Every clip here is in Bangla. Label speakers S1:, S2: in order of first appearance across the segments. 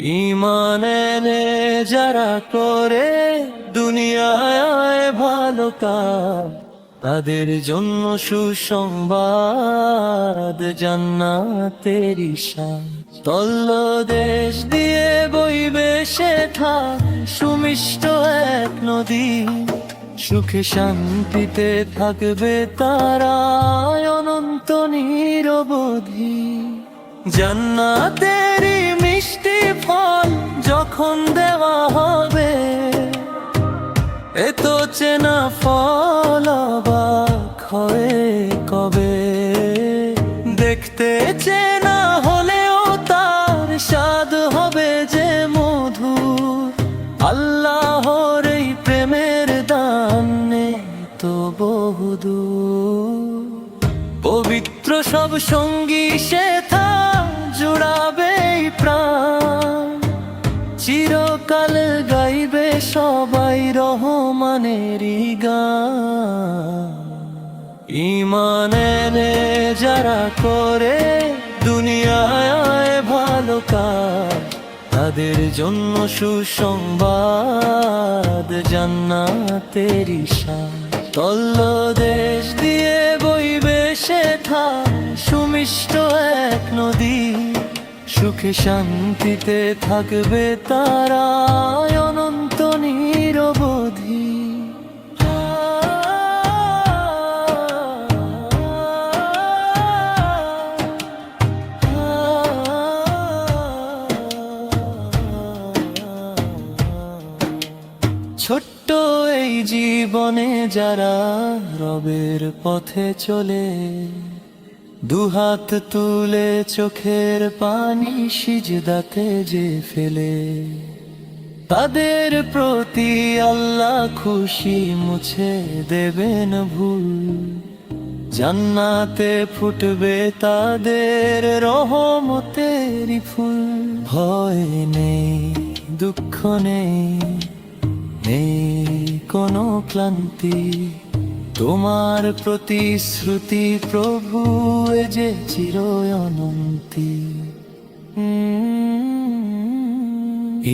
S1: ঈমান এনে যারা করে দুনিয়ায় ভালো কাজ, তাদের জন্য সুসংবাদ জান্নাতেরি শান। তলদেশ দিয়ে বইবে সেথা সুমিষ্ট এক নদী, সুখে শান্তিতে থাকবে তারা অনন্ত নিরবধি। জান্নাতেরি মিষ্টি ফল যখন দেওয়া হবে, এত চেনা ফল অবাক হয়ে কবে। দেখতে চেনা হলেও তার স্বাদ হবে যে মধুর, আল্লাহর এই প্রেমের দান নেই তো বহুদূর। পবিত্র সব সঙ্গী সেথা জুড়াবে প্রাণ, চিরকাল গাইবে সবাই রহমানেরই গান। ঈমান এনে যারা করে দুনিয়ায় ভালো কাজ, তাদের জন্য সুসংবাদ জান্নাতেরি শান। তলদেশ দিয়ে বইবে সেথা সুমিষ্ট এক নদী, সুখে শান্তিতে থাকবে তারা অনন্ত নিরবধি। ছোট্ট এই জীবনে যারা রবের পথে চলে, দুহাত তুলে চোখের পানি সিজদাতে যে ফেলে, তাদের প্রতি আল্লাহ খুশি মুছে দেবেন ভুল। জান্নাতে ফুটবে তাদের রহমতেরই ফুল। ভয় নেই, দুঃখ নেই, নেই কোনো ক্লান্তি, তোমার প্রতিশ্রুতি প্রভু এ যে চির অনন্তি।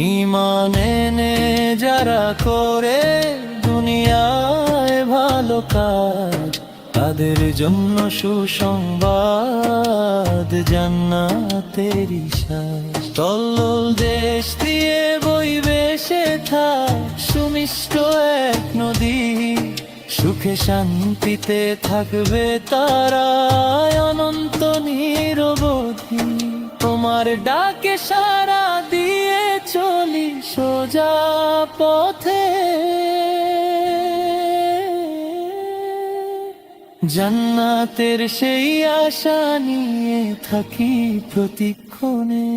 S1: ঈমান এনে যারা করে দুনিয়ায় ভালো কাজ, তাদের জন্য সুসংবাদ জান্নাতেরি শান। তলদেশ দিয়ে বইবে সেথা সুমিষ্ট এক নদী, সুখে শান্তিতে থাকবে তারা অনন্ত নিরবধি। তোমার ডাকে সাড়া দিয়ে চলি সোজা পথে, জান্নাতের সেই আশা নিয়ে থাকি প্রতিক্ষণে।